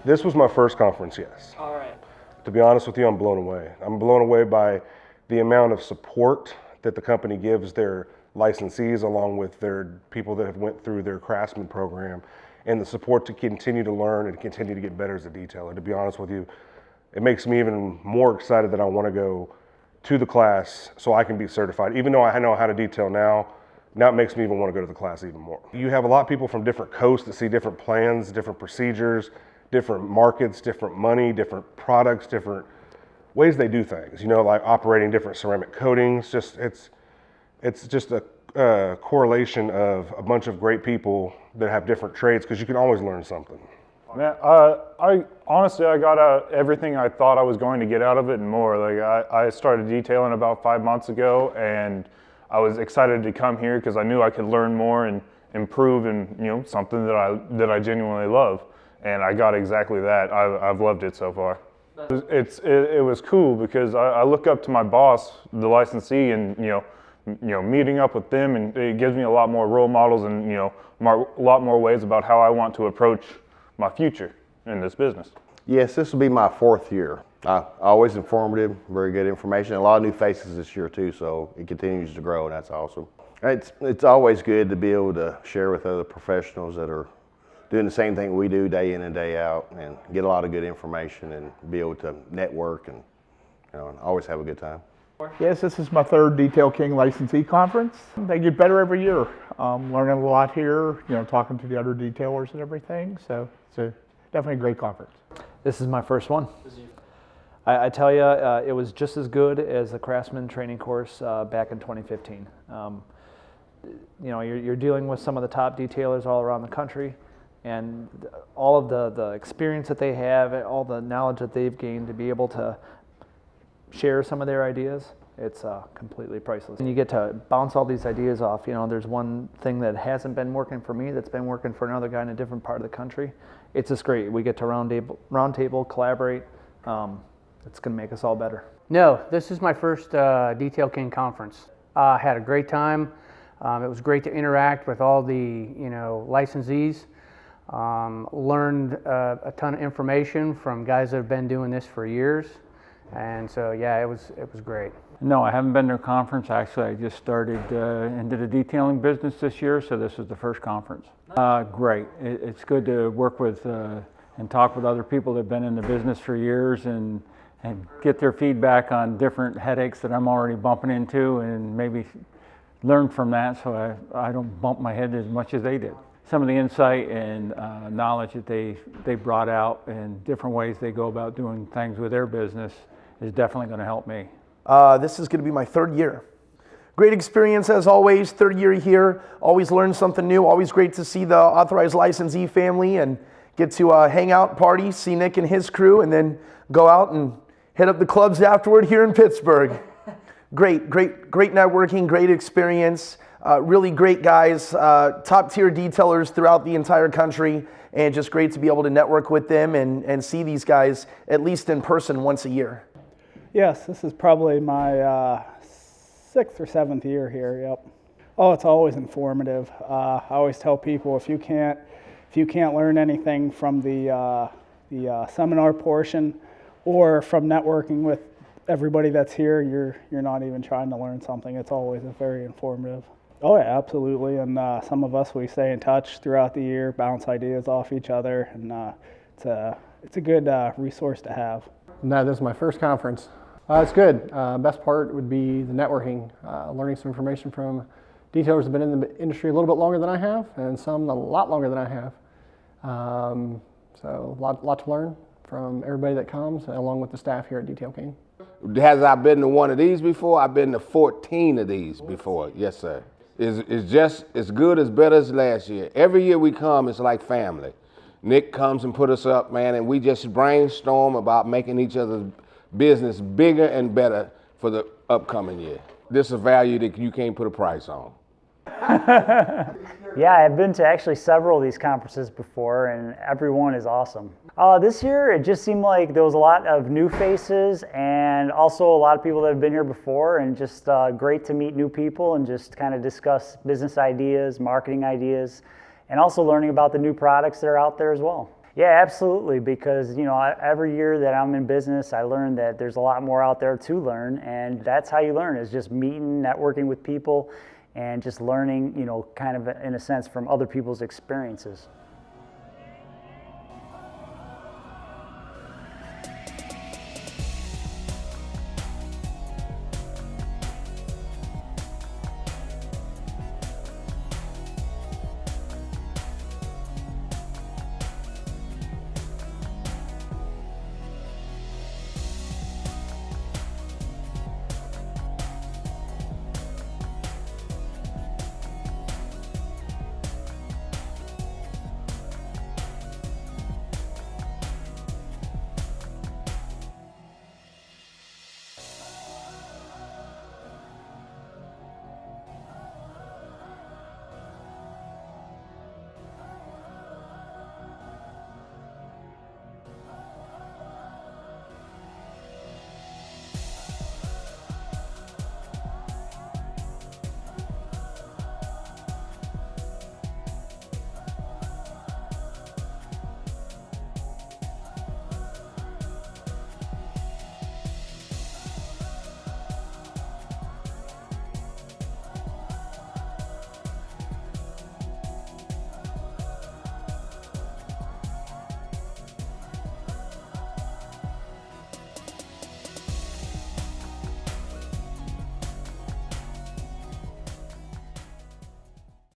This was my first conference, yes. All right. To be honest with you, I'm blown away. I'm blown away by the amount of support that the company gives their licensees along with their people that have went through their craftsman program, and the support to continue to learn and continue to get better as a detailer. To be honest with you, it makes me even more excited that I want to go to the class so I can be certified. Even though I know how to detail now it makes me even want to go to the class even more. You have a lot of people from different coasts that see different plans, different procedures, different markets, different money, different products, different ways they do things, you know, like operating different ceramic coatings. It's just a correlation of a bunch of great people that have different trades, because you can always learn something. Man, I honestly, I got out everything I thought I was going to get out of it and more. Like I started detailing about 5 months ago, and I was excited to come here because I knew I could learn more and improve in, you know, something that I genuinely love. And I got exactly that. I've loved it so far. It was cool because I look up to my boss, the licensee, and you know, meeting up with them, and it gives me a lot more role models and, you know, a lot more ways about how I want to approach my future in this business. Yes, this will be my 4th year. Always informative, very good information. A lot of new faces this year too, so it continues to grow, and that's awesome. It's always good to be able to share with other professionals that are doing the same thing we do day in and day out, and get a lot of good information and be able to network and, you know, always have a good time. Yes, this is my 3rd Detail King licensee conference. They get better every year. Learning a lot here, you know, talking to the other detailers and everything. So it's definitely a great conference. This is my first one. I tell you, it was just as good as the Craftsman training course back in 2015. You know, you're dealing with some of the top detailers all around the country, and all of the experience that they have, all the knowledge that they've gained to be able to share some of their ideas, it's completely priceless. And you get to bounce all these ideas off. You know, there's one thing that hasn't been working for me that's been working for another guy in a different part of the country. It's just great. We get to round table, collaborate. It's going to make us all better. No, this is my first Detail King conference. Had a great time. It was great to interact with all the, you know, licensees. Learned a ton of information from guys that have been doing this for years. And so, yeah, it was great. No, I haven't been to a conference. Actually, I just started into the detailing business this year, so this was the first conference. Great. It's good to work with and talk with other people that have been in the business for years and get their feedback on different headaches that I'm already bumping into, and maybe learn from that so I don't bump my head as much as they did. Some of the insight and knowledge that they brought out and different ways they go about doing things with their business is definitely going to help me. This is going to be my 3rd year. Great experience as always, 3rd year here. Always learn something new. Always great to see the Authorized licensee family and get to hang out, party, see Nick and his crew, and then go out and hit up the clubs afterward here in Pittsburgh. Great networking, great experience. Really great guys, top tier detailers throughout the entire country, and just great to be able to network with them and see these guys at least in person once a year. Yes, this is probably my 6th or 7th year here, yep. Oh, it's always informative. I always tell people if you can't learn anything from the seminar portion or from networking with everybody that's here, you're not even trying to learn something. It's always very informative. Oh yeah, absolutely, and some of us, we stay in touch throughout the year, bounce ideas off each other, and it's a good resource to have. No, this is my first conference. It's good. Best part would be the networking, learning some information from detailers that have been in the industry a little bit longer than I have, and some a lot longer than I have. So a lot to learn from everybody that comes, along with the staff here at Detail King. Has I been to one of these before? I've been to 14 of these before, yes sir. It's just as good as better as last year. Every year we come, it's like family. Nick comes and put us up, man, and we just brainstorm about making each other's business bigger and better for the upcoming year. This is a value that you can't put a price on. Yeah, I've been to actually several of these conferences before, and every one is awesome. This year, it just seemed like there was a lot of new faces and also a lot of people that have been here before, and just great to meet new people and just kind of discuss business ideas, marketing ideas, and also learning about the new products that are out there as well. Yeah, absolutely, because every year that I'm in business, I learn that there's a lot more out there to learn, and that's how you learn, is just meeting, networking with people, and just learning, kind of in a sense from other people's experiences.